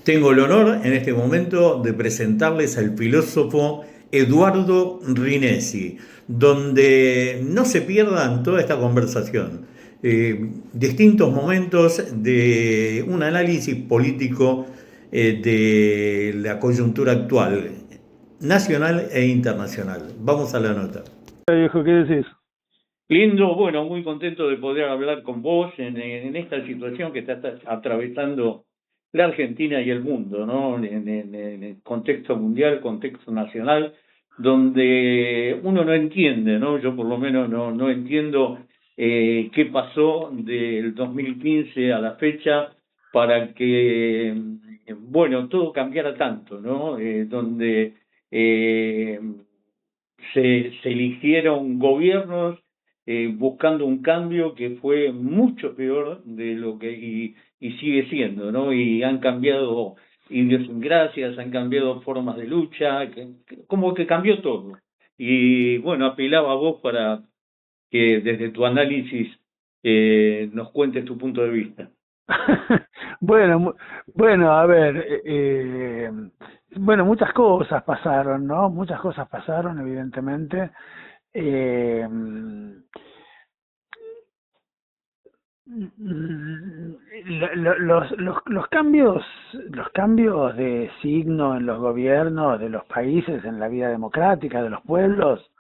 Tengo el honor en este momento de presentarles al filósofo Eduardo Rinesi, donde no se pierdan toda esta conversación, distintos momentos de un análisis político de la coyuntura actual, nacional e internacional. Vamos a la nota. Viejo, ¿qué decís? Lindo, bueno, muy contento de poder hablar con vos en esta situación que está atravesando la Argentina y el mundo, ¿no? En el contexto mundial, contexto nacional, donde uno no entiende, ¿no? Yo por lo menos no entiendo qué pasó del 2015 a la fecha para que, bueno, todo cambiara tanto, ¿no? Donde eh, se eligieron gobiernos buscando un cambio que fue mucho peor de lo que y sigue siendo, ¿no? Y han cambiado idiosincrasias, han cambiado formas de lucha, como que cambió todo. Y bueno, apelaba a vos para que desde tu análisis nos cuentes tu punto de vista. Bueno, bueno, a ver, bueno, muchas cosas pasaron, ¿no? Muchas cosas pasaron, evidentemente. Eh, los cambios de signo en los gobiernos de los países, en la vida democrática de los pueblos,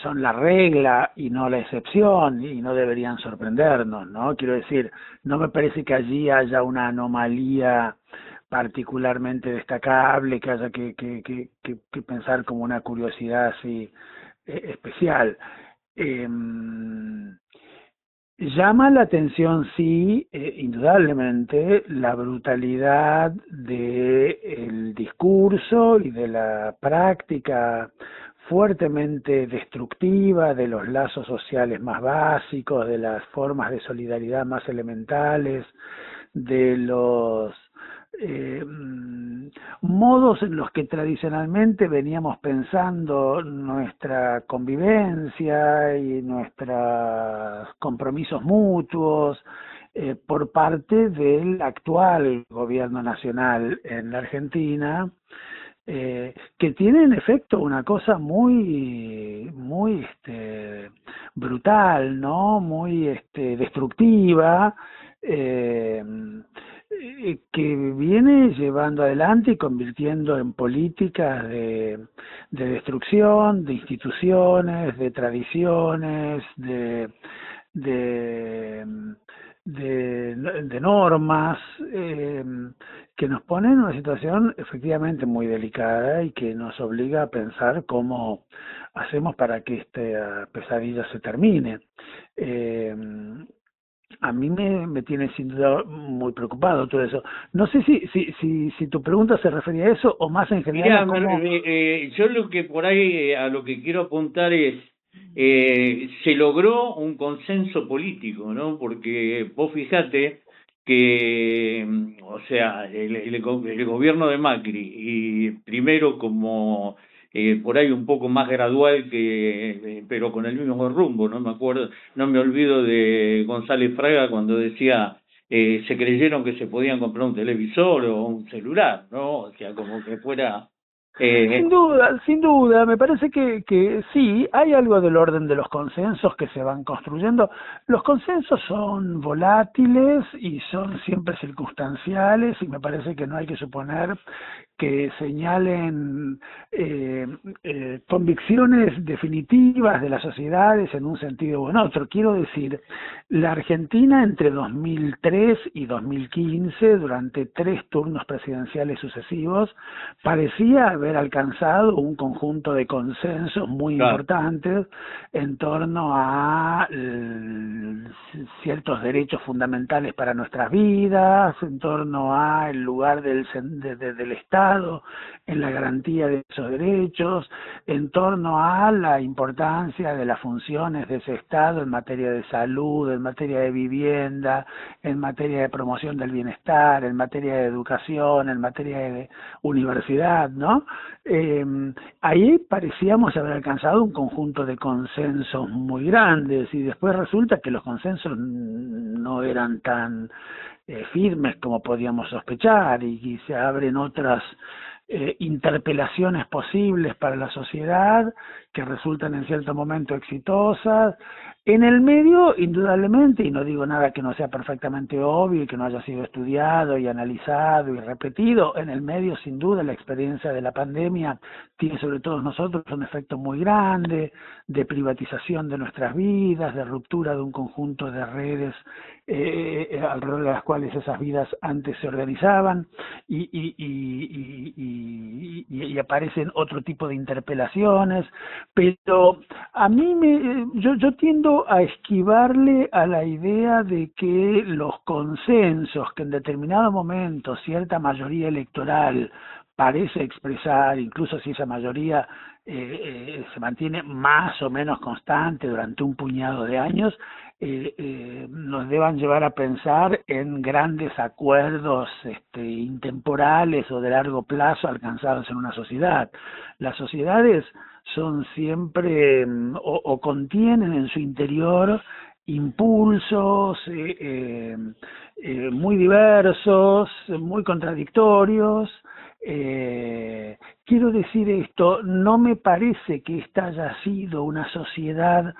son la regla y no la excepción y no deberían sorprendernos, ¿no? Quiero decir, no me parece que allí haya una anomalía particularmente destacable que haya que pensar como una curiosidad así especial. Eh, Llama la atención, sí, indudablemente, la brutalidad del discurso y de la práctica fuertemente destructiva de los lazos sociales más básicos, de las formas de solidaridad más elementales, de los eh, modos en los que tradicionalmente veníamos pensando nuestra convivencia y nuestros compromisos mutuos por parte del actual gobierno nacional en la Argentina, que tiene en efecto una cosa muy brutal, ¿no? Muy destructiva, eh, que viene llevando adelante y convirtiendo en políticas de destrucción de instituciones, de tradiciones, de, de normas, que nos ponen en una situación efectivamente muy delicada y que nos obliga a pensar cómo hacemos para que esta pesadilla se termine. Eh, a mí me tiene sin duda muy preocupado todo eso. No sé si tu pregunta se refería a eso o más en general a Mirá, cómo... yo lo que por ahí a lo que quiero apuntar es, se logró un consenso político, ¿no? Porque vos fijate que, o sea, el gobierno de Macri, y primero como por ahí un poco más gradual pero con el mismo rumbo, ¿no? Me acuerdo, no me olvido de González Fraga cuando decía se creyeron que se podían comprar un televisor o un celular, ¿no? O sea, como que fuera... Eh, Sin duda, me parece que sí, hay algo del orden de los consensos que se van construyendo. Los consensos son volátiles y son siempre circunstanciales y me parece que no hay que suponer que señalen convicciones definitivas de las sociedades en un sentido o en otro. Quiero decir, la Argentina entre 2003 y 2015, durante 3 turnos presidenciales sucesivos, parecía haber alcanzado un conjunto de consensos muy claro, importantes en torno a ciertos derechos fundamentales para nuestras vidas, en torno a el lugar del Estado en la garantía de esos derechos, en torno a la importancia de las funciones de ese Estado en materia de salud, en materia de vivienda, en materia de promoción del bienestar, en materia de educación, en materia de universidad, ¿no? Eh, Ahí parecíamos haber alcanzado un conjunto de consensos muy grandes y después resulta que los consensos no eran tan firmes como podíamos sospechar, y se abren otras interpelaciones posibles para la sociedad que resultan en cierto momento exitosas. En el medio, indudablemente, y no digo nada que no sea perfectamente obvio y que no haya sido estudiado y analizado y repetido, en el medio, sin duda, la experiencia de la pandemia tiene sobre todos nosotros un efecto muy grande de privatización de nuestras vidas, de ruptura de un conjunto de redes alrededor de las cuales esas vidas antes se organizaban, y aparecen otro tipo de interpelaciones, pero a mí yo tiendo a esquivarle a la idea de que los consensos que en determinado momento cierta mayoría electoral parece expresar, incluso si esa mayoría se mantiene más o menos constante durante un puñado de años, nos deban llevar a pensar en grandes acuerdos intemporales o de largo plazo alcanzados en una sociedad. Las sociedades son siempre o contienen en su interior impulsos muy diversos, muy contradictorios. Quiero decir esto, no me parece que esta haya sido una sociedad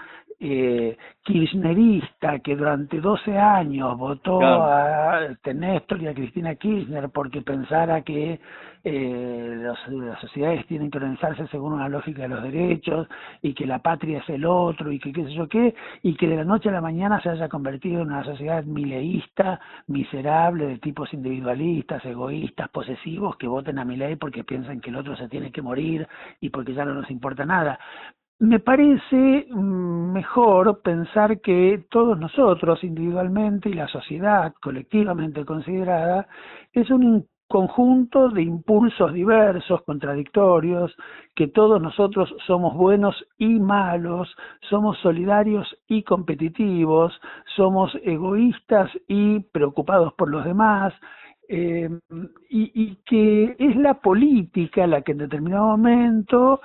kirchnerista que durante 12 años votó Claro. a Néstor y a Cristina Kirchner porque pensara que las sociedades tienen que organizarse según una lógica de los derechos y que la patria es el otro y que qué sé yo qué, y que de la noche a la mañana se haya convertido en una sociedad mileísta, miserable, de tipos individualistas, egoístas, posesivos, que voten a Milei porque piensan que el otro se tiene que morir y porque ya no nos importa nada. Me parece mejor pensar que todos nosotros individualmente y la sociedad colectivamente considerada es un conjunto de impulsos diversos, contradictorios, que todos nosotros somos buenos y malos, somos solidarios y competitivos, somos egoístas y preocupados por los demás, y que es la política la que en determinado momento,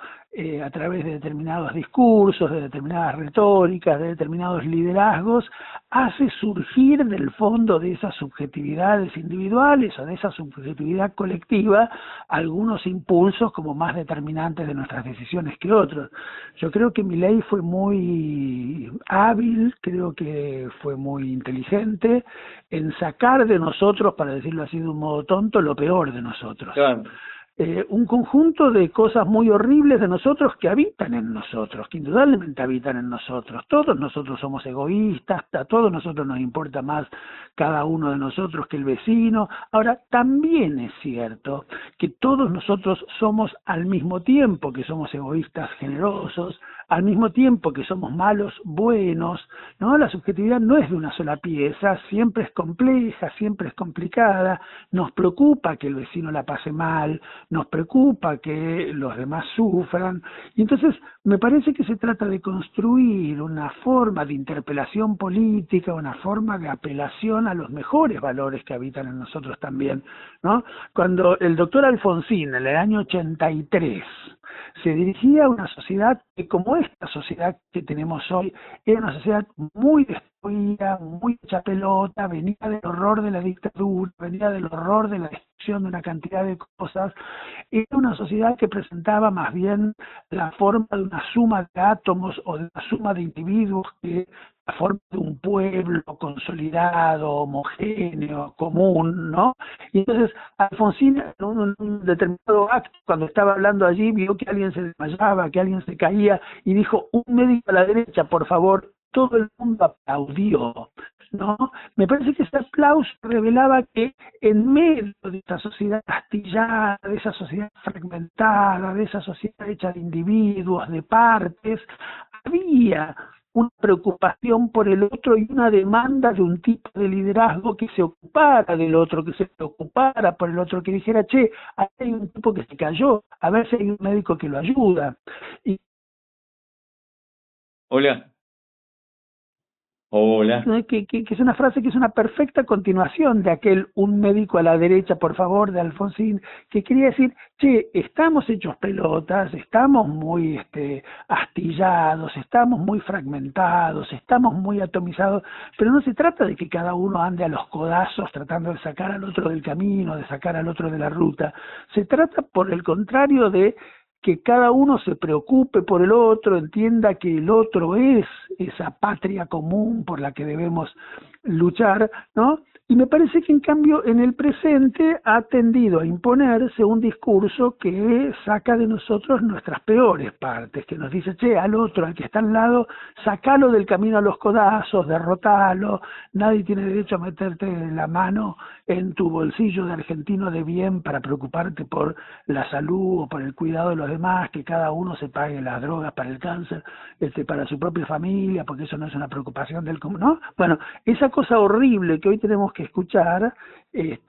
a través de determinados discursos, de determinadas retóricas, de determinados liderazgos, hace surgir del fondo de esas subjetividades individuales o de esa subjetividad colectiva algunos impulsos como más determinantes de nuestras decisiones que otros. Yo creo que Milei fue muy hábil, creo que fue muy inteligente en sacar de nosotros, para decirlo así de un modo tonto, lo peor de nosotros. Claro. Un conjunto de cosas muy horribles de nosotros que habitan en nosotros, que indudablemente habitan en nosotros. Todos nosotros somos egoístas, a todos nosotros nos importa más cada uno de nosotros que el vecino. Ahora, también es cierto que todos nosotros somos al mismo tiempo que somos egoístas generosos, al mismo tiempo que somos malos buenos, ¿no? La subjetividad no es de una sola pieza, siempre es compleja, siempre es complicada, nos preocupa que el vecino la pase mal, nos preocupa que los demás sufran, y entonces me parece que se trata de construir una forma de interpelación política, una forma de apelación a los mejores valores que habitan en nosotros también, ¿no? Cuando el doctor Alfonsín, en el año 83, se dirigía a una sociedad que, como esta sociedad que tenemos hoy, era una sociedad muy destruida, muy hecha pelota, venía del horror de la dictadura, venía del horror de la destrucción de una cantidad de cosas. Era una sociedad que presentaba más bien la forma de una suma de átomos o de una suma de individuos que la forma de un pueblo consolidado, homogéneo, común, ¿no? Y entonces Alfonsín, en un determinado acto, cuando estaba hablando allí, vio que alguien se desmayaba, que alguien se caía, y dijo: un médico a la derecha, por favor. Todo el mundo aplaudió, ¿no? Me parece que ese aplauso revelaba que en medio de esta sociedad astillada, de esa sociedad fragmentada, de esa sociedad hecha de individuos, de partes, había una preocupación por el otro y una demanda de un tipo de liderazgo que se ocupara del otro, que se preocupara por el otro, que dijera: che, ahí hay un tipo que se cayó, a ver si hay un médico que lo ayuda. Y Hola. Hola. que es una frase que es una perfecta continuación de aquel un médico a la derecha, por favor, de Alfonsín, que quería decir, che, estamos hechos pelotas, estamos muy astillados, estamos muy fragmentados, estamos muy atomizados, pero no se trata de que cada uno ande a los codazos tratando de sacar al otro del camino, de sacar al otro de la ruta. Se trata, por el contrario, de que cada uno se preocupe por el otro, entienda que el otro es esa patria común por la que debemos luchar, ¿no? Y me parece que en cambio en el presente ha tendido a imponerse un discurso que saca de nosotros nuestras peores partes, que nos dice, che, al otro, al que está al lado, sacalo del camino a los codazos, derrotalo, nadie tiene derecho a meterte la mano en tu bolsillo de argentino de bien para preocuparte por la salud o por el cuidado de los demás, que cada uno se pague las drogas para el cáncer, para su propia familia, porque eso no es una preocupación del común, ¿no? Bueno, esa cosa horrible que hoy tenemos que escuchar,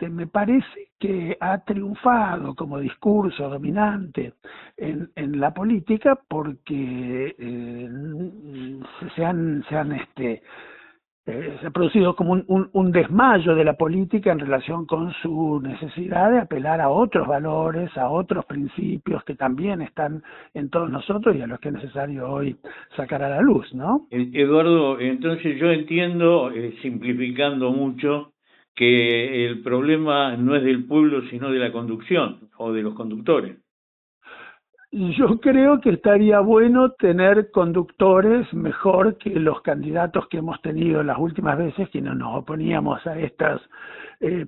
me parece que ha triunfado como discurso dominante en la política porque se ha producido como un desmayo de la política en relación con su necesidad de apelar a otros valores, a otros principios que también están en todos nosotros y a los que es necesario hoy sacar a la luz, ¿no? Eduardo, entonces yo entiendo, simplificando mucho, que el problema no es del pueblo, sino de la conducción o de los conductores. Yo creo que estaría bueno tener conductores mejor que los candidatos que hemos tenido las últimas veces, quienes nos oponíamos a estas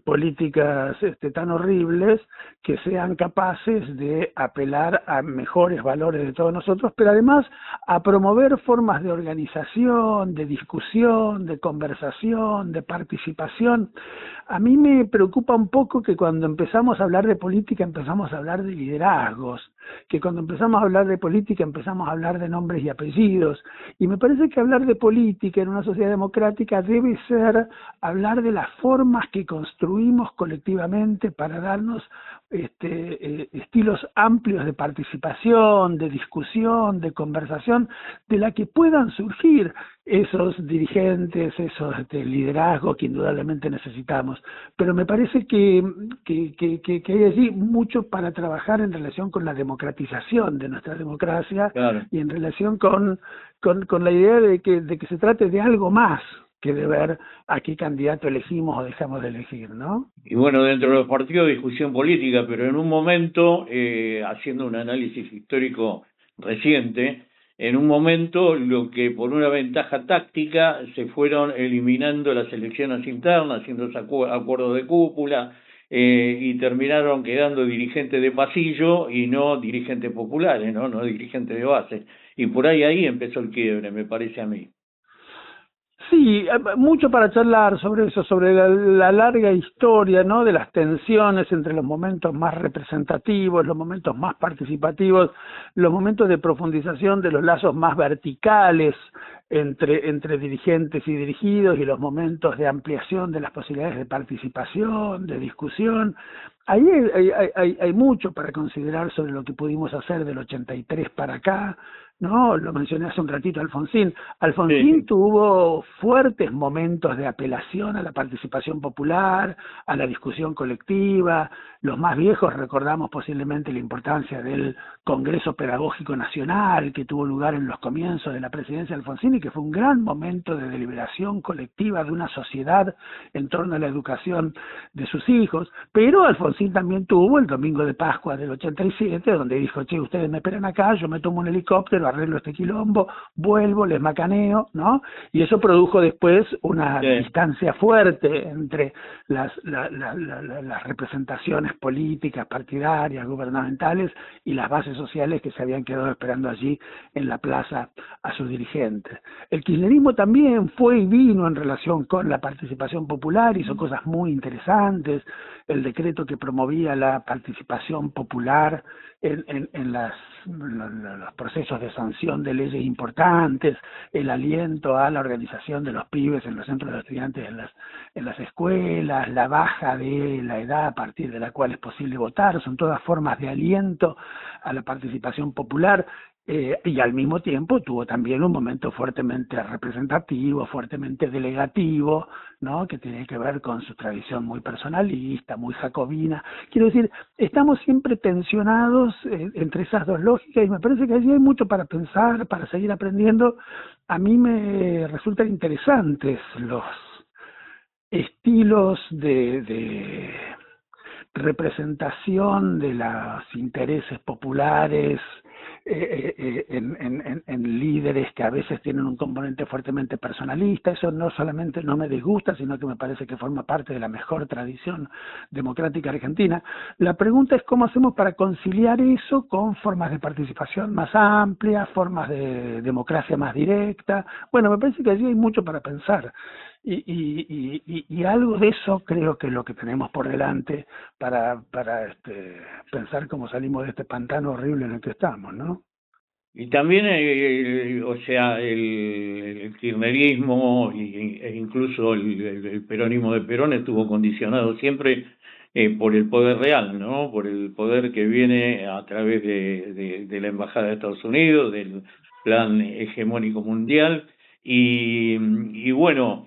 políticas tan horribles, que sean capaces de apelar a mejores valores de todos nosotros, pero además a promover formas de organización, de discusión, de conversación, de participación. A mí me preocupa un poco que cuando empezamos a hablar de política empezamos a hablar de liderazgos, que cuando empezamos a hablar de política empezamos a hablar de nombres y apellidos, y me parece que hablar de política en una sociedad democrática debe ser hablar de las formas que construimos colectivamente para darnos estilos amplios de participación, de discusión, de conversación, de la que puedan surgir esos dirigentes, esos liderazgos que indudablemente necesitamos. Pero me parece que hay allí mucho para trabajar en relación con la democratización de nuestra democracia. Claro. Y en relación con la idea de que se trate de algo más que de ver a qué candidato elegimos o dejamos de elegir, ¿no? Y bueno, dentro de los partidos de discusión política, pero en un momento, haciendo un análisis histórico reciente, en un momento lo que por una ventaja táctica se fueron eliminando las elecciones internas, haciendo acuerdos de cúpula, y terminaron quedando dirigentes de pasillo y no dirigentes populares, no dirigentes de base. Y por ahí empezó el quiebre, me parece a mí. Sí, mucho para charlar sobre eso, sobre la larga historia, ¿no?, de las tensiones entre los momentos más representativos, los momentos más participativos, los momentos de profundización de los lazos más verticales entre dirigentes y dirigidos y los momentos de ampliación de las posibilidades de participación, de discusión. Ahí hay mucho para considerar sobre lo que pudimos hacer del 83 para acá, ¿no? Lo mencioné hace un ratito, Alfonsín. Alfonsín tuvo fuertes momentos de apelación a la participación popular, a la discusión colectiva. Los más viejos recordamos posiblemente la importancia del Congreso Pedagógico Nacional, que tuvo lugar en los comienzos de la presidencia de Alfonsín y que fue un gran momento de deliberación colectiva de una sociedad en torno a la educación de sus hijos. Pero Alfonsín también tuvo el domingo de Pascua del 87, donde dijo, che, ustedes me esperan acá, yo me tomo un helicóptero, arreglo este quilombo, vuelvo, les macaneo, ¿no? Y eso produjo después una distancia fuerte entre las representaciones políticas, partidarias, gubernamentales y las bases sociales que se habían quedado esperando allí en la plaza a sus dirigentes. El kirchnerismo también fue y vino en relación con la participación popular, hizo cosas muy interesantes, el decreto que promovía la participación popular en los procesos de sanción de leyes importantes, el aliento a la organización de los pibes en los centros de estudiantes en las escuelas, la baja de la edad a partir de la cual es posible votar, son todas formas de aliento a la participación popular. y al mismo tiempo tuvo también un momento fuertemente representativo, fuertemente delegativo, ¿no? Que tiene que ver con su tradición muy personalista, muy jacobina. Quiero decir, estamos siempre tensionados entre esas dos lógicas y me parece que allí hay mucho para pensar, para seguir aprendiendo. A mí me resultan interesantes los estilos de representación de los intereses populares en líderes que a veces tienen un componente fuertemente personalista. Eso no solamente no me disgusta, sino que me parece que forma parte de la mejor tradición democrática argentina. La pregunta es cómo hacemos para conciliar eso con formas de participación más amplias, formas de democracia más directa. Bueno, me parece que allí hay mucho para pensar. Y algo de eso creo que es lo que tenemos por delante para pensar cómo salimos de este pantano horrible en el que estamos, ¿no? Y también, o sea, el kirchnerismo e incluso el peronismo de Perón estuvo condicionado siempre por el poder real, ¿no? Por el poder que viene a través de la Embajada de Estados Unidos, del plan hegemónico mundial, y bueno,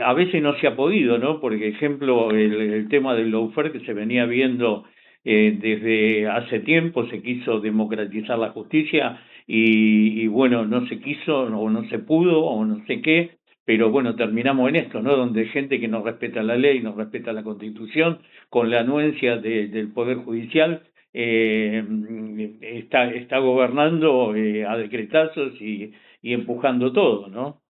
a veces no se ha podido, ¿no? Por ejemplo, el tema del lawfare que se venía viendo desde hace tiempo, se quiso democratizar la justicia, y bueno, no se quiso o no se pudo o no sé qué, pero bueno, terminamos en esto, ¿no? Donde gente que no respeta la ley, no respeta la Constitución, con la anuencia del Poder Judicial, está gobernando a decretazos y empujando todo, ¿no?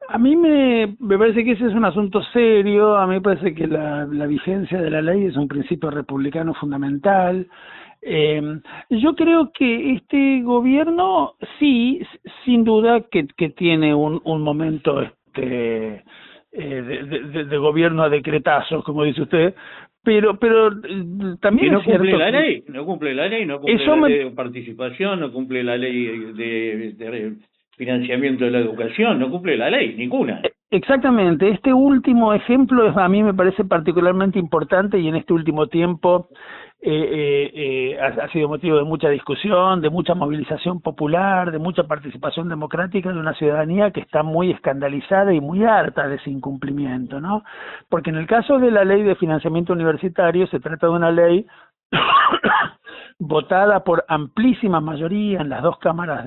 A mí me parece que ese es un asunto serio. A mí me parece que la vigencia de la ley es un principio republicano fundamental. Yo creo que este gobierno sí, sin duda que tiene un momento de gobierno a decretazos, como dice usted, pero también no es cierto cumple la que ley, no cumple la ley, no cumple la ley de participación, no cumple la ley de financiamiento de la educación, no cumple la ley, ninguna. Exactamente, este último ejemplo a mí me parece particularmente importante y en este último tiempo ha sido motivo de mucha discusión, de mucha movilización popular, de mucha participación democrática de una ciudadanía que está muy escandalizada y muy harta de ese incumplimiento, ¿no? Porque en el caso de la ley de financiamiento universitario se trata de una ley votada por amplísima mayoría en las dos cámaras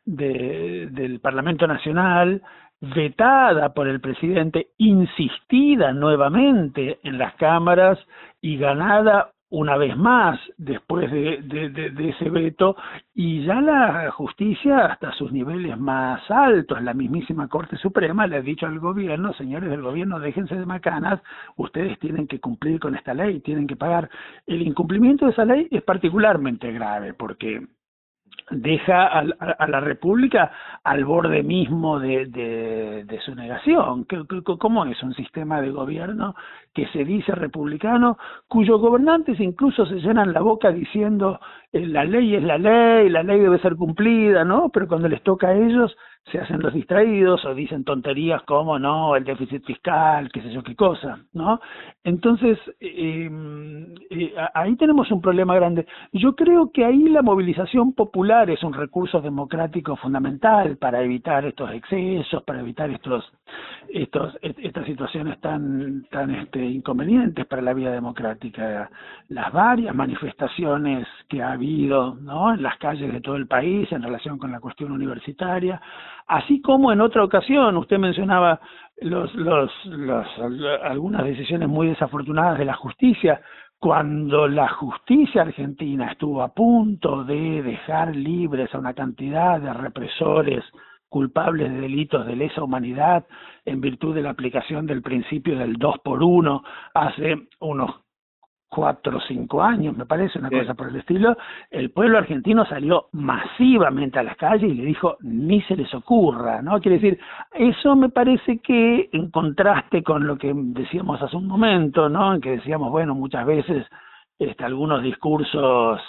del Parlamento Nacional, vetada por el presidente, insistida nuevamente en las cámaras y ganada una vez más después de ese veto, y ya la justicia hasta sus niveles más altos, la mismísima Corte Suprema le ha dicho al gobierno: señores del gobierno, déjense de macanas, ustedes tienen que cumplir con esta ley, tienen que pagar. El incumplimiento de esa ley es particularmente grave porque deja a la República al borde mismo de su negación. ¿Cómo es un sistema de gobierno que se dice republicano, cuyos gobernantes incluso se llenan la boca diciendo la ley es la ley debe ser cumplida, ¿no? Pero cuando les toca a ellos se hacen los distraídos o dicen tonterías como no, el déficit fiscal, qué sé yo qué cosa, ¿no? Entonces, ahí tenemos un problema grande. Yo creo que ahí la movilización popular es un recurso democrático fundamental para evitar estos excesos, para evitar estas situaciones tan inconvenientes para la vida democrática. Las varias manifestaciones que ha habido, ¿no?, en las calles de todo el país en relación con la cuestión universitaria, así como en otra ocasión usted mencionaba algunas decisiones muy desafortunadas de la justicia. Cuando la justicia argentina estuvo a punto de dejar libres a una cantidad de represores culpables de delitos de lesa humanidad en virtud de la aplicación del principio del 2 por 1 hace unos 4 o 5 años, me parece, una cosa por el estilo, el pueblo argentino salió masivamente a las calles y le dijo, ni se les ocurra, ¿no? Quiere decir, eso me parece que, en contraste con lo que decíamos hace un momento, ¿no?, en que decíamos, bueno, muchas veces algunos discursos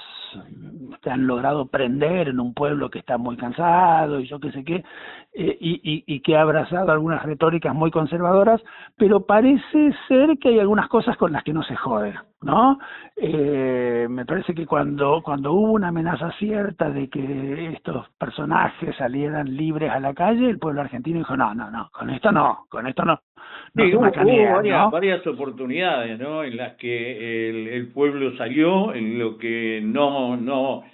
se han logrado prender en un pueblo que está muy cansado y yo qué sé qué, y que ha abrazado algunas retóricas muy conservadoras, pero parece ser que hay algunas cosas con las que no se jode. ¿no? Me parece que cuando hubo una amenaza cierta de que estos personajes salieran libres a la calle, el pueblo argentino dijo, no, con esto no, no Sí, se hubo macanean, ¿no? varias oportunidades, ¿no? En las que el pueblo salió, en lo que no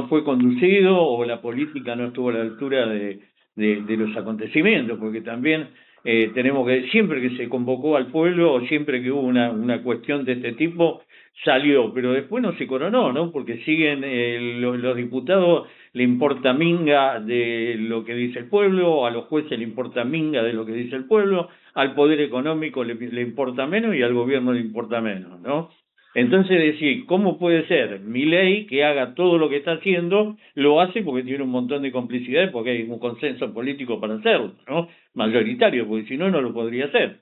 fue conducido o la política no estuvo a la altura de los acontecimientos, porque también tenemos que, siempre que se convocó al pueblo o siempre que hubo una cuestión de este tipo, salió, pero después no se coronó, ¿no? Porque siguen los diputados le importa minga de lo que dice el pueblo, a los jueces le importa minga de lo que dice el pueblo, al poder económico le importa menos y al gobierno le importa menos, ¿no? Entonces decir, ¿cómo puede ser Milei que haga todo lo que está haciendo? Lo hace porque tiene un montón de complicidades, porque hay un consenso político para hacerlo, ¿no? Mayoritario, porque si no, no lo podría hacer.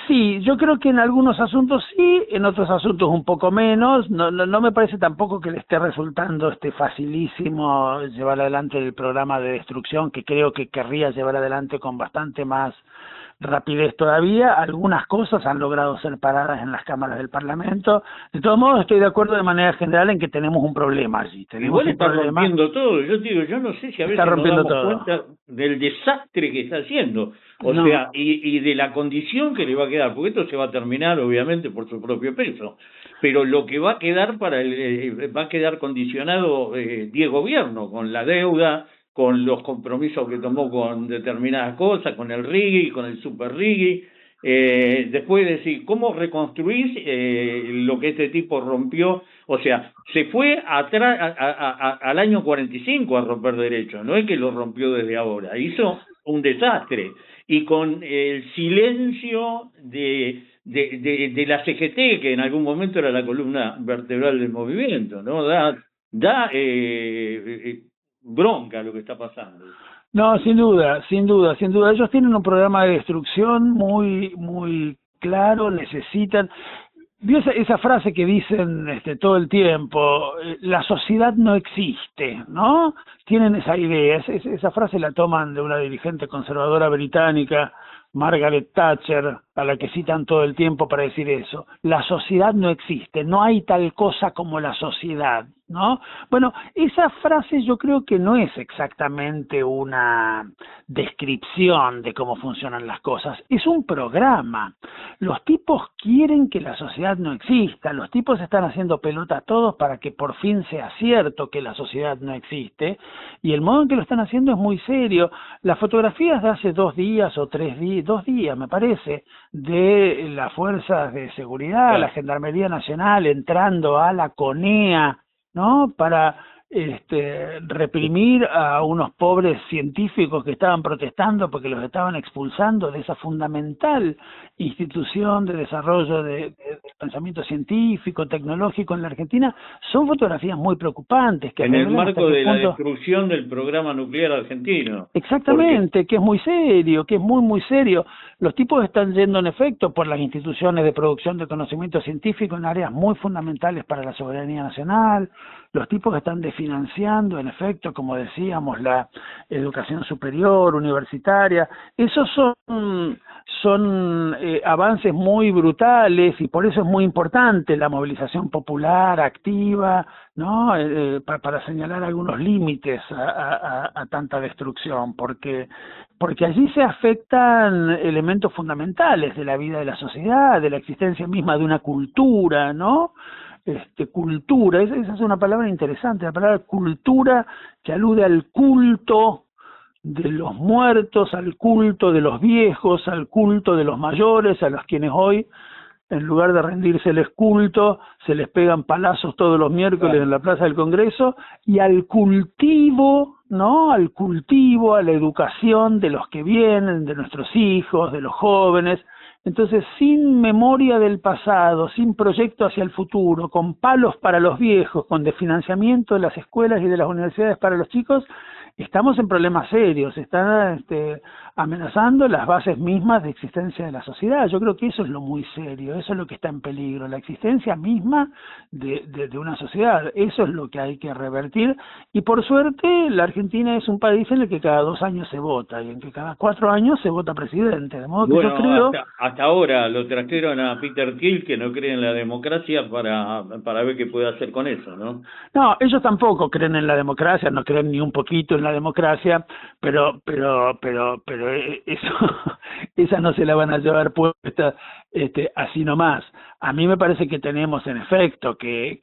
Sí, yo creo que en algunos asuntos sí, en otros asuntos un poco menos. No me parece tampoco que le esté resultando facilísimo llevar adelante el programa de destrucción, que creo que querría llevar adelante con bastante más rapidez todavía. Algunas cosas han logrado ser paradas en las cámaras del Parlamento. De todos modos, estoy de acuerdo de manera general en que tenemos un problema allí. Tenemos Igual un está problema. rompiendo todo. Yo digo, yo no sé si a Está veces nos rompiendo damos todo. cuenta del desastre que está haciendo. O No. sea, y de la condición que le va a quedar, porque esto se va a terminar obviamente por su propio peso. Pero lo que va a quedar va a quedar condicionado 10 gobiernos, con la deuda, con los compromisos que tomó con determinadas cosas, con el RIGI, con el Super RIGI. Después decir, ¿cómo reconstruir lo que este tipo rompió? O sea, se fue atrás al año 45 a romper derechos, no es que lo rompió desde ahora, hizo un desastre. Y con el silencio de la CGT, que en algún momento era la columna vertebral del movimiento, ¿no? Bronca lo que está pasando. No, sin duda, sin duda, sin duda. Ellos tienen un programa de destrucción muy claro, necesitan. ¿Vio esa frase que dicen todo el tiempo? La sociedad no existe, ¿no? Tienen esa idea. Esa frase la toman de una dirigente conservadora británica, Margaret Thatcher, a la que citan todo el tiempo para decir eso. La sociedad no existe, no hay tal cosa como la sociedad, ¿no? Bueno, esa frase yo creo que no es exactamente una descripción de cómo funcionan las cosas, es un programa. Los tipos quieren que la sociedad no exista, los tipos están haciendo pelotas todos para que por fin sea cierto que la sociedad no existe, y el modo en que lo están haciendo es muy serio. Las fotografías de hace 2 días o 3 días, 2 días me parece, de las fuerzas de seguridad, Claro. la Gendarmería Nacional entrando a la CONEA, ¿no? Para reprimir a unos pobres científicos que estaban protestando porque los estaban expulsando de esa fundamental institución de desarrollo del pensamiento científico, tecnológico en la Argentina, son fotografías muy preocupantes que En el revelan hasta marco qué de la punto... destrucción del programa nuclear argentino. Exactamente, que es muy serio, que es muy serio. Los tipos están yendo en efecto por las instituciones de producción de conocimiento científico en áreas muy fundamentales para la soberanía nacional. Los tipos están desfinanciando, en efecto, como decíamos, la educación superior, universitaria. Esos son avances muy brutales y por eso es muy importante la movilización popular activa, ¿no? Para señalar algunos límites a tanta destrucción, porque allí se afectan elementos fundamentales de la vida de la sociedad, de la existencia misma de una cultura, ¿no? Cultura, esa es una palabra interesante, la palabra cultura que alude al culto de los muertos, al culto de los viejos, al culto de los mayores, a los quienes hoy, en lugar de rendírseles culto, se les pegan palazos todos los miércoles en la Plaza del Congreso, y al cultivo, ¿no? Al cultivo, a la educación de los que vienen, de nuestros hijos, de los jóvenes. Entonces, sin memoria del pasado, sin proyecto hacia el futuro, con palos para los viejos, con desfinanciamiento de las escuelas y de las universidades para los chicos, estamos en problemas serios, están amenazando las bases mismas de existencia de la sociedad. Yo creo que eso es lo muy serio, eso es lo que está en peligro, la existencia misma de una sociedad. Eso es lo que hay que revertir. Y por suerte, la Argentina es un país en el que cada 2 años se vota y en que cada 4 años se vota presidente. De modo que yo Bueno, creo... hasta ahora lo trajeron a Peter Thiel, que no cree en la democracia, para ver qué puede hacer con eso, ¿no? No, ellos tampoco creen en la democracia, no creen ni un poquito en la democracia, pero eso, esa no se la van a llevar puesta así nomás. A mí me parece que tenemos en efecto que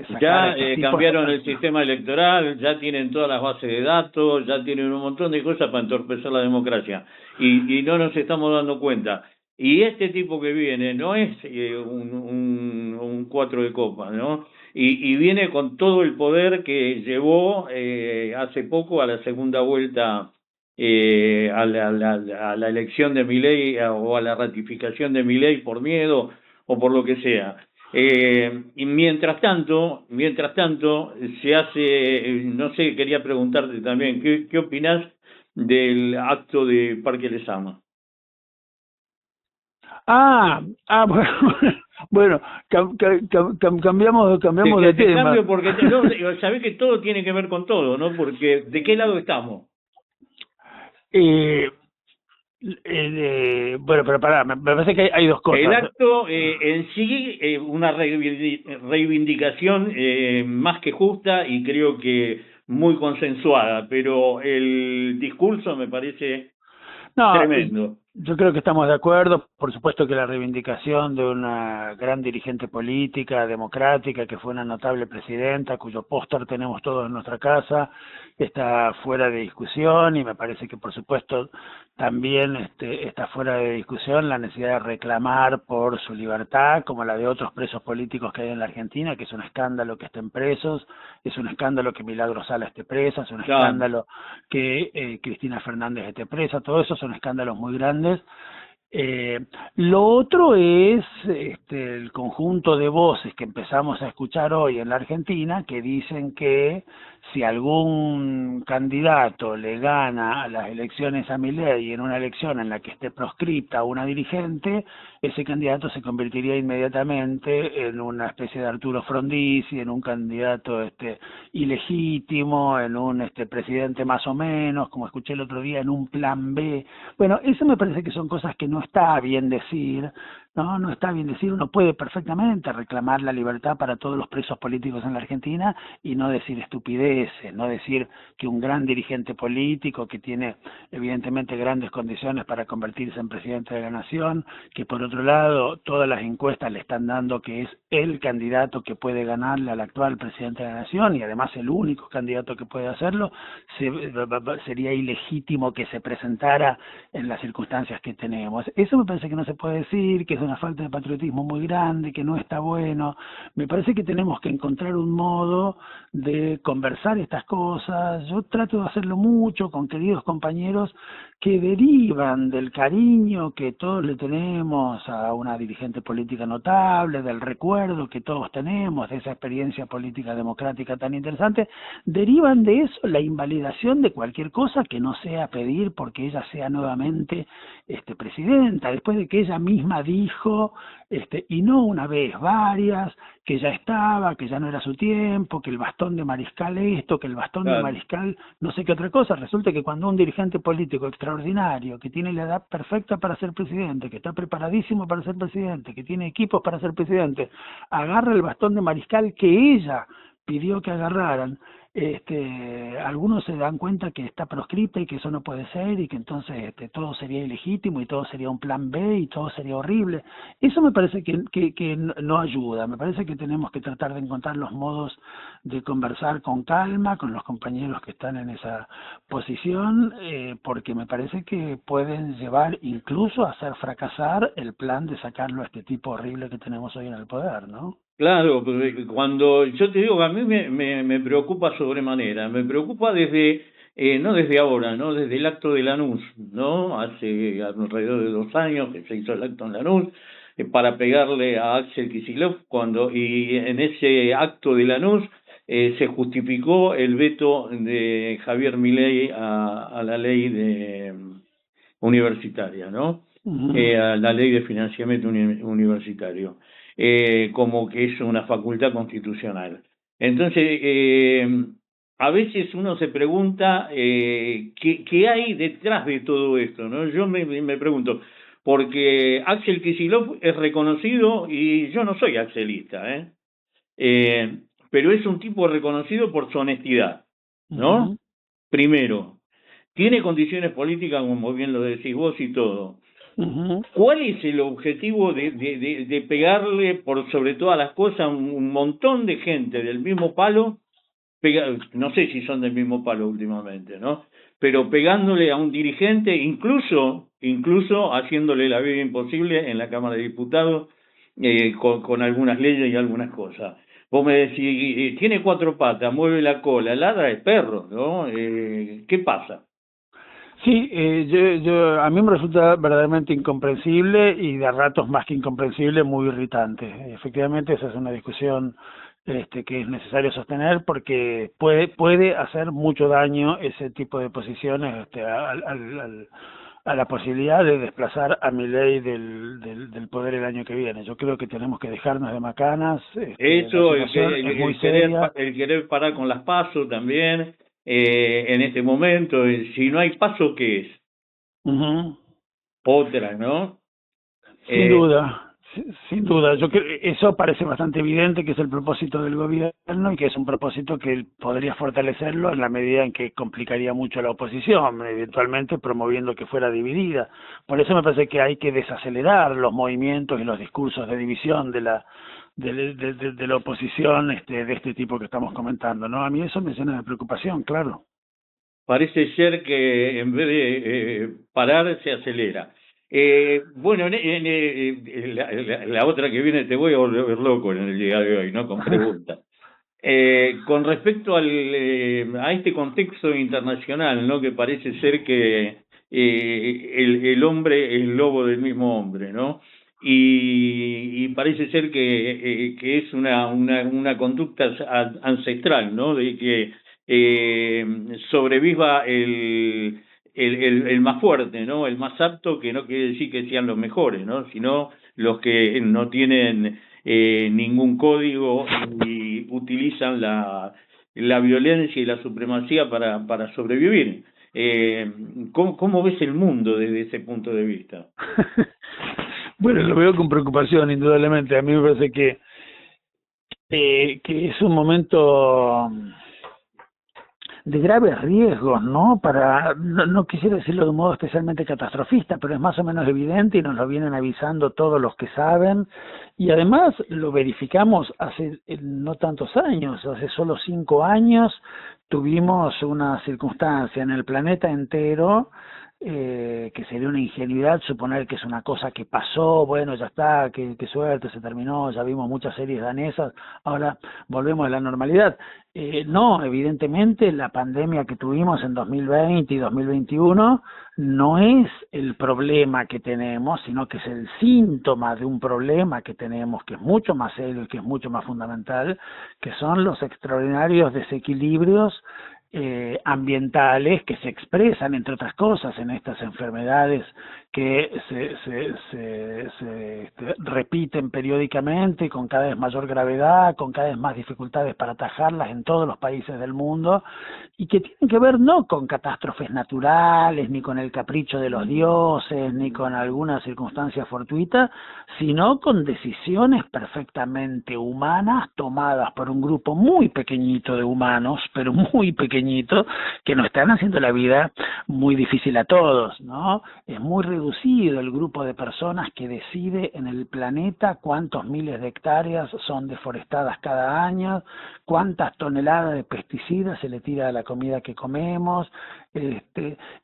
sacar a Ya estos tipos cambiaron de... el sistema electoral, ya tienen todas las bases de datos, ya tienen un montón de cosas para entorpecer la democracia y no nos estamos dando cuenta. Y este tipo que viene no es un cuatro de copas, ¿no? Y viene con todo el poder que llevó hace poco a la segunda vuelta, a la elección de Milei o a la ratificación de Milei por miedo o por lo que sea. Y mientras tanto, se hace, no sé, quería preguntarte también, ¿qué opinás del acto de Parque Lezama? Bueno, bueno, cambiamos de Te tema. cambio porque no, sabés que todo tiene que ver con todo, ¿no? Porque ¿de qué lado estamos? eh, bueno, pero pará, me parece que hay dos El cosas. acto en sí, una reivindicación más que justa y creo que muy consensuada, pero el discurso me parece No, tremendo. yo creo que estamos de acuerdo. Por supuesto que la reivindicación de una gran dirigente política, democrática, que fue una notable presidenta, cuyo póster tenemos todos en nuestra casa, está fuera de discusión y me parece que, por supuesto, también está fuera de discusión la necesidad de reclamar por su libertad, como la de otros presos políticos que hay en la Argentina, que es un escándalo que estén presos, es un escándalo que Milagro Sala esté presa, es un Claro. escándalo que Cristina Fernández esté presa, todo eso son escándalos muy grandes. Eh, lo otro es el conjunto de voces que empezamos a escuchar hoy en la Argentina que dicen que si algún candidato le gana a las elecciones a Milei en una elección en la que esté proscripta una dirigente, ese candidato se convertiría inmediatamente en una especie de Arturo Frondizi, en un candidato ilegítimo, en un presidente más o menos, como escuché el otro día, en un plan B. Bueno, eso me parece que son cosas que no está bien decir, ¿no? No está bien decir, uno puede perfectamente reclamar la libertad para todos los presos políticos en la Argentina y no decir estupideces, no decir que un gran dirigente político que tiene evidentemente grandes condiciones para convertirse en presidente de la nación, que por otro lado todas las encuestas le están dando que es el candidato que puede ganarle al actual presidente de la nación y además el único candidato que puede hacerlo, sería ilegítimo que se presentara en las circunstancias que tenemos. Eso me parece que no se puede decir, que es una falta de patriotismo muy grande, que no está bueno. Me parece que tenemos que encontrar un modo de conversar estas cosas. Yo trato de hacerlo mucho con queridos compañeros que derivan del cariño que todos le tenemos a una dirigente política notable, del recuerdo que todos tenemos de esa experiencia política democrática tan interesante, derivan de eso la invalidación de cualquier cosa que no sea pedir porque ella sea nuevamente presidenta, después de que ella misma dijo, y no una vez, varias, que ya estaba, que ya no era su tiempo, que el bastón de mariscal esto, que el bastón de Claro. mariscal no sé qué otra cosa. Resulta que cuando un dirigente político extraordinario, que tiene la edad perfecta para ser presidente, que está preparadísimo para ser presidente, que tiene equipos para ser presidente, agarra el bastón de mariscal que ella pidió que agarraran, algunos se dan cuenta que está proscripta y que eso no puede ser y que entonces todo sería ilegítimo y todo sería un plan B y todo sería horrible. Eso me parece que no ayuda, me parece que tenemos que tratar de encontrar los modos de conversar con calma con los compañeros que están en esa posición, porque me parece que pueden llevar incluso a hacer fracasar el plan de sacarlo a este tipo horrible que tenemos hoy en el poder, ¿no? Claro, porque cuando yo te digo que a mí me preocupa sobremanera, me preocupa desde, no desde ahora, no desde el acto de Lanús, ¿no? Hace alrededor de 2 años que se hizo el acto en Lanús para pegarle a Axel Kicillof y en ese acto de Lanús se justificó el veto de Javier Milei a la ley universitaria, ¿no? A la ley de financiamiento universitario, como que es una facultad constitucional. Entonces, a veces uno se pregunta qué hay detrás de todo esto, ¿no? Yo me pregunto, porque Axel Kicillof es reconocido, y yo no soy axelista, pero es un tipo reconocido por su honestidad, ¿no? Primero, tiene condiciones políticas, como bien lo decís vos y todo. ¿Cuál es el objetivo de pegarle por sobre todas las cosas un montón de gente del mismo palo? No sé si son del mismo palo últimamente, ¿no? Pero pegándole a un dirigente, incluso haciéndole la vida imposible en la Cámara de Diputados, con algunas leyes y algunas cosas. Vos me decís, tiene 4 patas, mueve la cola, ladra de perro, ¿no? ¿Qué pasa? Sí, a mí me resulta verdaderamente incomprensible y de ratos más que incomprensible, muy irritante. Efectivamente, esa es una discusión que es necesario sostener porque puede hacer mucho daño ese tipo de posiciones a la posibilidad de desplazar a Milei del poder el año que viene. Yo creo que tenemos que dejarnos de macanas. La Eso, situación es muy seria. el querer parar con las PASO también, en este momento, si no hay PASO, ¿qué es? Otra, ¿no? Sin duda, sin duda. Yo creo eso parece bastante evidente que es el propósito del gobierno y que es un propósito que podría fortalecerlo en la medida en que complicaría mucho a la oposición, eventualmente promoviendo que fuera dividida. Por eso me parece que hay que desacelerar los movimientos y los discursos de división de la oposición de este tipo que estamos comentando, ¿no? A mí eso me llena de preocupación, claro. Parece ser que en vez de parar, se acelera. Bueno, la otra que viene te voy a volver loco en el día de hoy, ¿no? Con preguntas. Con respecto a este contexto internacional, ¿no? Que parece ser que el hombre es lobo del mismo hombre, ¿no? Y parece ser que es una conducta ancestral, ¿no? De que sobreviva el más fuerte, ¿no? El más apto, que no quiere decir que sean los mejores, ¿no? Sino los que no tienen ningún código y utilizan la violencia y la supremacía para sobrevivir. ¿Cómo ves el mundo desde ese punto de vista? Bueno, lo veo con preocupación, indudablemente. A mí me parece que es un momento de graves riesgos, ¿no? No quisiera decirlo de un modo especialmente catastrofista, pero es más o menos evidente y nos lo vienen avisando todos los que saben, y además lo verificamos hace no tantos años, hace solo 5 años tuvimos una circunstancia en el planeta entero que sería una ingenuidad suponer que es una cosa que pasó, bueno, ya está, qué suerte, se terminó, ya vimos muchas series danesas, ahora volvemos a la normalidad. No, evidentemente la pandemia que tuvimos en 2020 y 2021 no es el problema que tenemos, sino que es el síntoma de un problema que tenemos, que es mucho más serio y que es mucho más fundamental, que son los extraordinarios desequilibrios ambientales que se expresan, entre otras cosas, en estas enfermedades que se repiten periódicamente con cada vez mayor gravedad, con cada vez más dificultades para atajarlas en todos los países del mundo, y que tienen que ver no con catástrofes naturales, ni con el capricho de los dioses, ni con alguna circunstancia fortuita, sino con decisiones perfectamente humanas tomadas por un grupo muy pequeñito de humanos, pero muy pequeñito, que nos están haciendo la vida muy difícil a todos, ¿no? Es muy reducido el grupo de personas que decide en el planeta cuántos miles de hectáreas son deforestadas cada año, cuántas toneladas de pesticidas se le tira a la comida que comemos,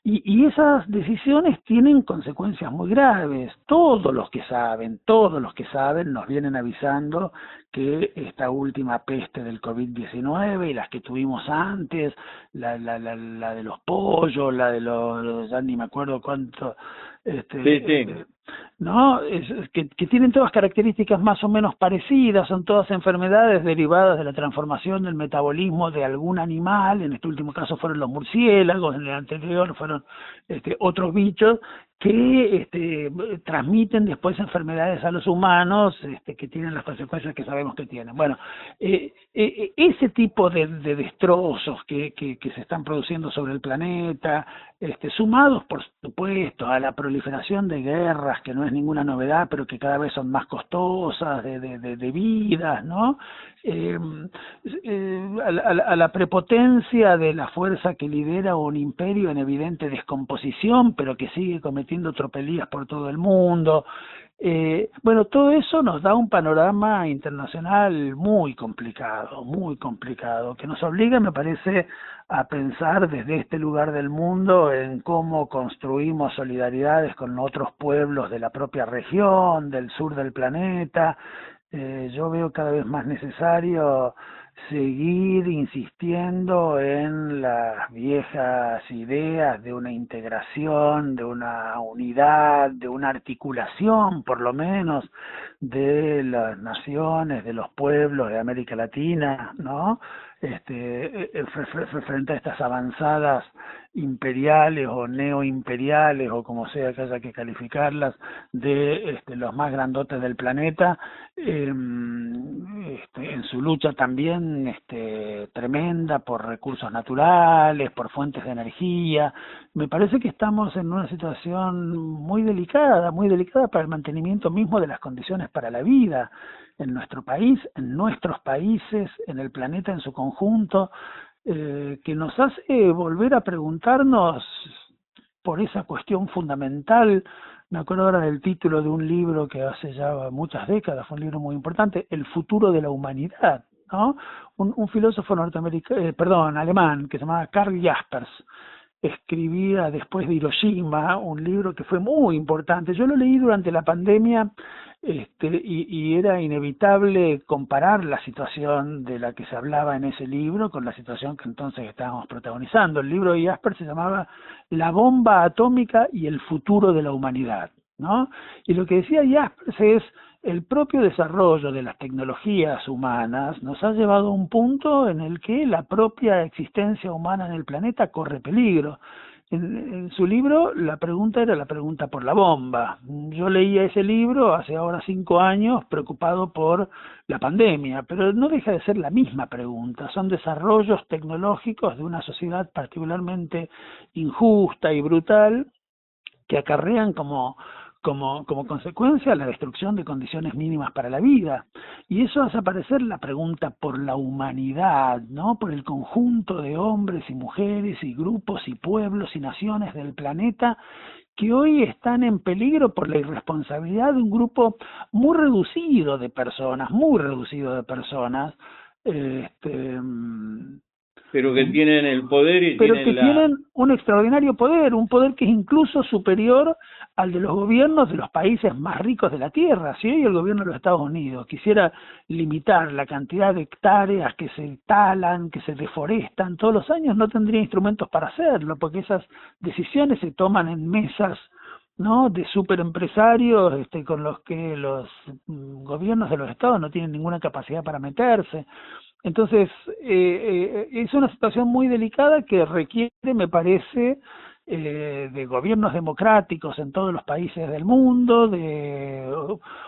y esas decisiones tienen consecuencias muy graves. Todos los que saben nos vienen avisando que esta última peste del COVID-19 y las que tuvimos antes, la de los pollos, la de los ya ni me acuerdo cuánto, Sí, sí. ¿No? Que tienen todas características más o menos parecidas, son todas enfermedades derivadas de la transformación del metabolismo de algún animal, en este último caso fueron los murciélagos, en el anterior fueron otros bichos, que transmiten después enfermedades a los humanos que tienen las consecuencias que sabemos que tienen. Bueno, ese tipo de destrozos que se están produciendo sobre el planeta, sumados por supuesto a la proliferación de guerras, que no es ninguna novedad, pero que cada vez son más costosas, de vidas, ¿no? A la prepotencia de la fuerza que lidera un imperio en evidente descomposición, pero que sigue cometiendo tropelías por todo el mundo. Bueno, todo eso nos da un panorama internacional muy complicado, que nos obliga, me parece, a pensar desde este lugar del mundo en cómo construimos solidaridades con otros pueblos de la propia región, del sur del planeta. Yo veo cada vez más necesario seguir insistiendo en las viejas ideas de una integración, de una unidad, de una articulación, por lo menos, de las naciones, de los pueblos de América Latina, ¿no? Frente a estas avanzadas imperiales o neoimperiales o como sea que haya que calificarlas de los más grandotes del planeta, en su lucha también tremenda por recursos naturales, por fuentes de energía. Me parece que estamos en una situación muy delicada para el mantenimiento mismo de las condiciones para la vida en nuestro país, en nuestros países, en el planeta en su conjunto, que nos hace volver a preguntarnos por esa cuestión fundamental. Me acuerdo ahora del título de un libro que hace ya muchas décadas, fue un libro muy importante, El futuro de la humanidad, ¿no? Un filósofo alemán, que se llamaba Karl Jaspers, escribía después de Hiroshima un libro que fue muy importante. Yo lo leí durante la pandemia, y era inevitable comparar la situación de la que se hablaba en ese libro con la situación que entonces estábamos protagonizando. El libro de Jasper se llamaba La bomba atómica y el futuro de la humanidad, ¿no? Y lo que decía Jaspers es: el propio desarrollo de las tecnologías humanas nos ha llevado a un punto en el que la propia existencia humana en el planeta corre peligro. En su libro la pregunta era la pregunta por la bomba. Yo leía ese libro hace ahora 5 años preocupado por la pandemia, pero no deja de ser la misma pregunta. Son desarrollos tecnológicos de una sociedad particularmente injusta y brutal que acarrean como consecuencia la destrucción de condiciones mínimas para la vida. Y eso hace aparecer la pregunta por la humanidad, ¿no? Por el conjunto de hombres y mujeres y grupos y pueblos y naciones del planeta que hoy están en peligro por la irresponsabilidad de un grupo muy reducido de personas, pero que tienen el poder y pero que tienen un extraordinario poder, un poder que es incluso superior al de los gobiernos de los países más ricos de la Tierra. Si hoy el gobierno de los Estados Unidos quisiera limitar la cantidad de hectáreas que se talan, que se deforestan todos los años, no tendría instrumentos para hacerlo, porque esas decisiones se toman en mesas, ¿no?, de superempresarios con los que los gobiernos de los estados no tienen ninguna capacidad para meterse. Entonces, es una situación muy delicada que requiere, me parece, de gobiernos democráticos en todos los países del mundo, de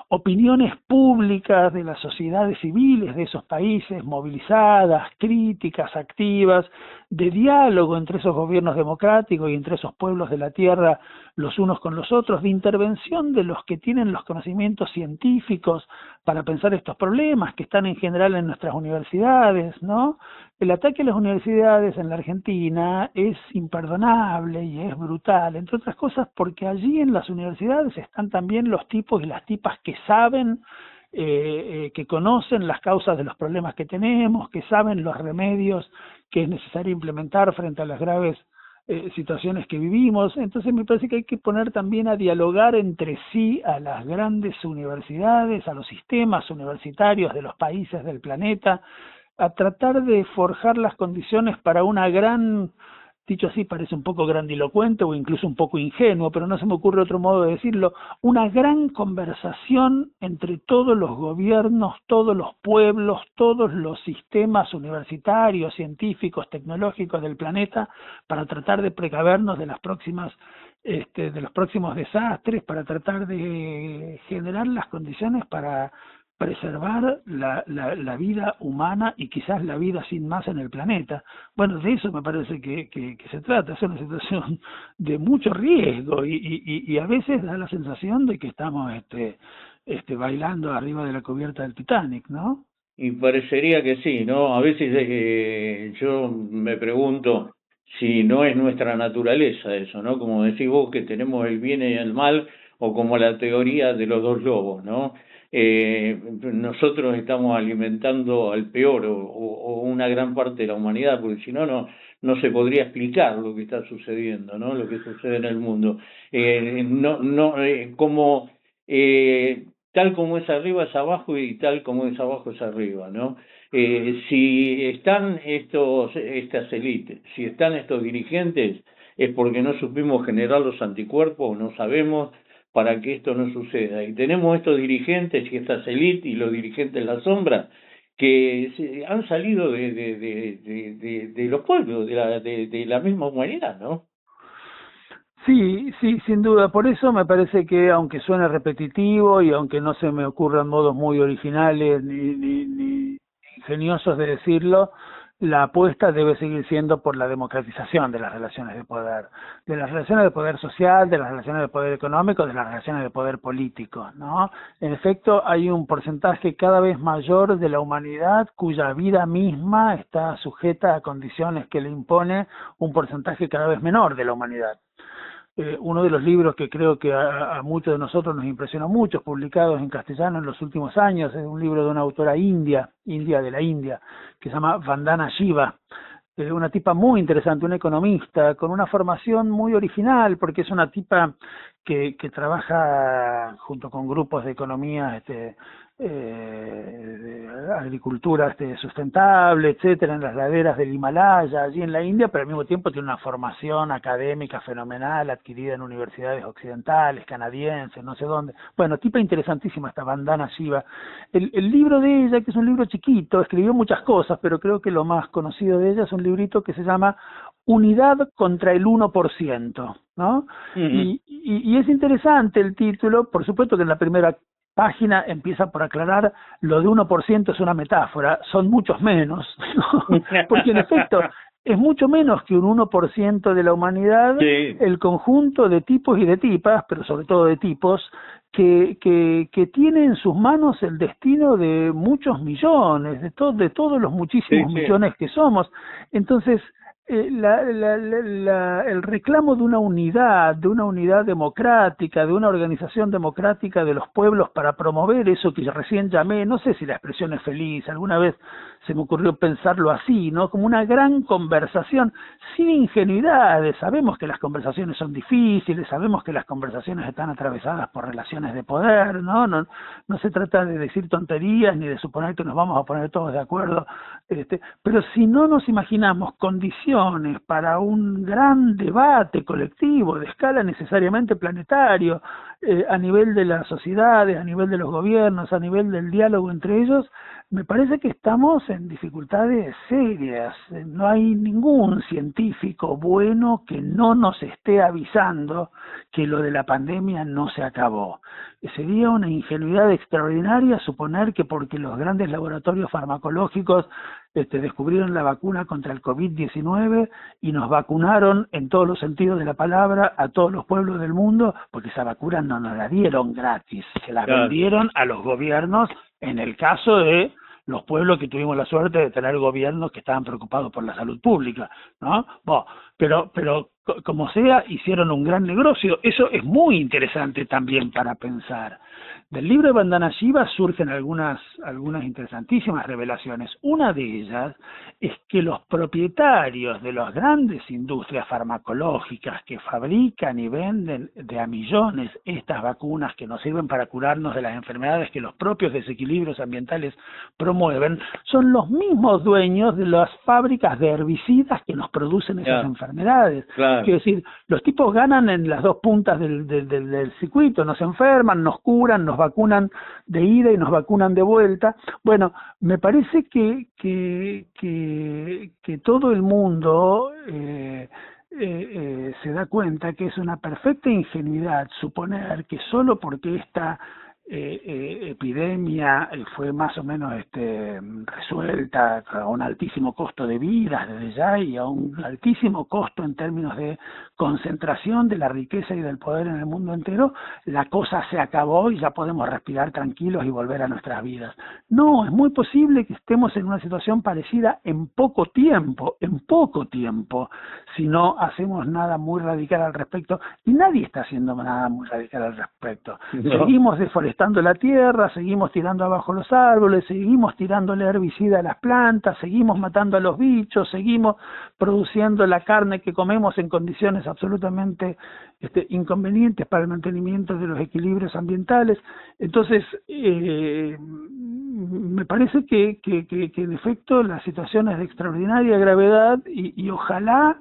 opiniones públicas de las sociedades civiles de esos países movilizadas, críticas, activas, de diálogo entre esos gobiernos democráticos y entre esos pueblos de la tierra los unos con los otros, de intervención de los que tienen los conocimientos científicos para pensar estos problemas que están en general en nuestras universidades, ¿no? El ataque a las universidades en la Argentina es imperdonable y es brutal, entre otras cosas porque allí en las universidades están también los tipos y las tipas que saben, que conocen las causas de los problemas que tenemos, que saben los remedios que es necesario implementar frente a las graves situaciones que vivimos. Entonces me parece que hay que poner también a dialogar entre sí a las grandes universidades, a los sistemas universitarios de los países del planeta, a tratar de forjar las condiciones para una gran dicho así parece un poco grandilocuente o incluso un poco ingenuo, pero no se me ocurre otro modo de decirlo, una gran conversación entre todos los gobiernos, todos los pueblos, todos los sistemas universitarios, científicos, tecnológicos del planeta, para tratar de precavernos de las próximas de los próximos desastres, para tratar de generar las condiciones para preservar la vida humana y quizás la vida sin más en el planeta. Bueno, de eso me parece que se trata. Es una situación de mucho riesgo y a veces da la sensación de que estamos bailando arriba de la cubierta del Titanic, ¿no? Y parecería que sí, ¿no? A veces yo me pregunto si no es nuestra naturaleza eso, ¿no? Como decís vos, que tenemos el bien y el mal, o como la teoría de los dos lobos, ¿no? Nosotros estamos alimentando al peor o una gran parte de la humanidad, porque si no, no se podría explicar lo que está sucediendo, ¿no? Lo que sucede en el mundo. Como tal como es arriba es abajo y tal como es abajo es arriba, ¿no? Si están estas élites, si están estos dirigentes, es porque no supimos generar los anticuerpos, no sabemos para que esto no suceda. Y tenemos estos dirigentes y estas élites y los dirigentes en la sombra que han salido de los pueblos, de la misma humanidad, ¿no? Sí, sí, sin duda. Por eso me parece que, aunque suene repetitivo y aunque no se me ocurran modos muy originales ni ingeniosos de decirlo, la apuesta debe seguir siendo por la democratización de las relaciones de poder social, de las relaciones de poder económico, de las relaciones de poder político, ¿no? En efecto, hay un porcentaje cada vez mayor de la humanidad cuya vida misma está sujeta a condiciones que le impone un porcentaje cada vez menor de la humanidad. Uno de los libros que creo que a muchos de nosotros nos impresionó mucho, publicados en castellano en los últimos años, es un libro de una autora india de la India, que se llama Vandana Shiva, una tipa muy interesante, una economista, con una formación muy original, porque es una tipa que trabaja junto con grupos de economía, de agricultura sustentable, etcétera, en las laderas del Himalaya, allí en la India, pero al mismo tiempo tiene una formación académica fenomenal, adquirida en universidades occidentales, canadienses, no sé dónde. Bueno, tipa interesantísima esta Vandana Shiva. El libro de ella, que es un libro chiquito, escribió muchas cosas, pero creo que lo más conocido de ella es un librito que se llama Unidad contra el 1%, ¿no? Uh-huh. Y es interesante el título, por supuesto que en la primera página empieza por aclarar lo de 1% es una metáfora, son muchos menos, ¿no? Porque en efecto es mucho menos que un 1% de la humanidad, Sí. el conjunto de tipos y de tipas, pero sobre todo de tipos, que tiene en sus manos el destino de muchos millones, de todos los muchísimos millones que somos. Entonces, el reclamo de una unidad democrática, de una organización democrática de los pueblos para promover eso que recién llamé, no sé si la expresión es feliz, alguna vez se me ocurrió pensarlo así, ¿no? Como una gran conversación sin ingenuidades. Sabemos que las conversaciones son difíciles, sabemos que las conversaciones están atravesadas por relaciones de poder, ¿no? No se trata de decir tonterías ni de suponer que nos vamos a poner todos de acuerdo, pero si no nos imaginamos condiciones para un gran debate colectivo de escala necesariamente planetario, a nivel de las sociedades, a nivel de los gobiernos, a nivel del diálogo entre ellos, me parece que estamos en dificultades serias. No hay ningún científico bueno que no nos esté avisando que lo de la pandemia no se acabó. Sería una ingenuidad extraordinaria suponer que porque los grandes laboratorios farmacológicos descubrieron la vacuna contra el COVID-19 y nos vacunaron en todos los sentidos de la palabra a todos los pueblos del mundo, porque esa vacuna no nos la dieron gratis, se la vendieron a los gobiernos en el caso de los pueblos que tuvimos la suerte de tener gobiernos que estaban preocupados por la salud pública, ¿no? Bueno, pero como sea, hicieron un gran negocio. Eso es muy interesante también para pensar. Del libro de Vandana Shiva surgen algunas interesantísimas revelaciones. Una de ellas es que los propietarios de las grandes industrias farmacológicas que fabrican y venden de a millones estas vacunas que nos sirven para curarnos de las enfermedades que los propios desequilibrios ambientales promueven, son los mismos dueños de las fábricas de herbicidas que nos producen esas enfermedades. enfermedades. Claro. Quiero decir, los tipos ganan en las dos puntas del circuito, nos enferman, nos curan, nos vacunan de ida y nos vacunan de vuelta. Bueno, me parece que todo el mundo se da cuenta que es una perfecta ingenuidad suponer que solo porque esta epidemia fue más o menos resuelta a un altísimo costo de vidas desde ya y a un altísimo costo en términos de concentración de la riqueza y del poder en el mundo entero, la cosa se acabó y ya podemos respirar tranquilos y volver a nuestras vidas. No, es muy posible que estemos en una situación parecida en poco tiempo, si no hacemos nada muy radical al respecto, y nadie está haciendo nada muy radical al respecto. No. Seguimos deforestando la tierra, seguimos tirando abajo los árboles, seguimos tirándole herbicida a las plantas, seguimos matando a los bichos, seguimos produciendo la carne que comemos en condiciones absolutamente inconvenientes para el mantenimiento de los equilibrios ambientales. Entonces, me parece que en efecto la situación es de extraordinaria gravedad y ojalá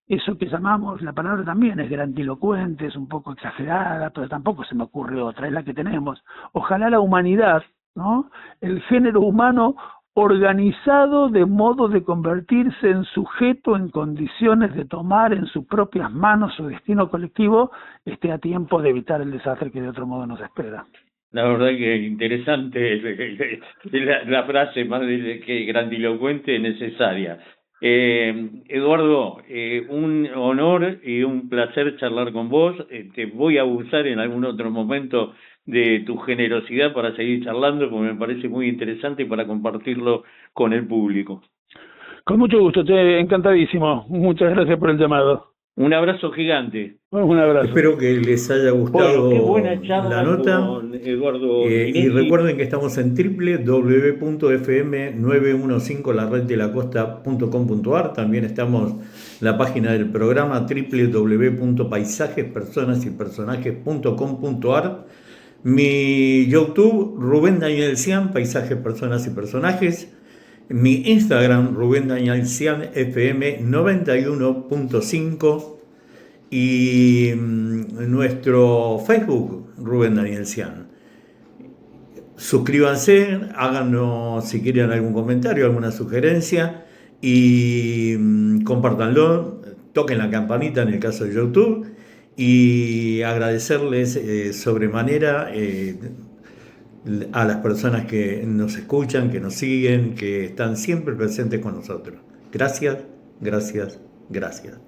eso que llamamos, la palabra también es grandilocuente, es un poco exagerada, pero tampoco se me ocurre otra, es la que tenemos. Ojalá la humanidad, ¿no? El género humano organizado de modo de convertirse en sujeto en condiciones de tomar en sus propias manos su destino colectivo, esté a tiempo de evitar el desastre que de otro modo nos espera. La verdad que interesante la frase, más que grandilocuente, necesaria. Eduardo, un honor y un placer charlar con vos. Te voy a abusar en algún otro momento de tu generosidad para seguir charlando, porque me parece muy interesante y para compartirlo con el público. Con mucho gusto, encantadísimo. Muchas gracias por el llamado. Un abrazo gigante. Un abrazo. Espero que les haya gustado qué buena charla la nota. con Eduardo Y recuerden que estamos en www.fm915lareddelacosta.com.ar. También estamos en la página del programa www.paisajespersonasypersonajes.com.ar. Mi YouTube, Rubén Daniel Cian, Paisajes, Personas y Personajes. Mi Instagram, Rubén Daniel Cian, FM 91.5. Y nuestro Facebook, Rubén Daniel Cian. Suscríbanse, háganos si quieren algún comentario, alguna sugerencia y compártanlo, toquen la campanita en el caso de YouTube y agradecerles sobremanera a las personas que nos escuchan, que nos siguen, que están siempre presentes con nosotros. Gracias, gracias, gracias.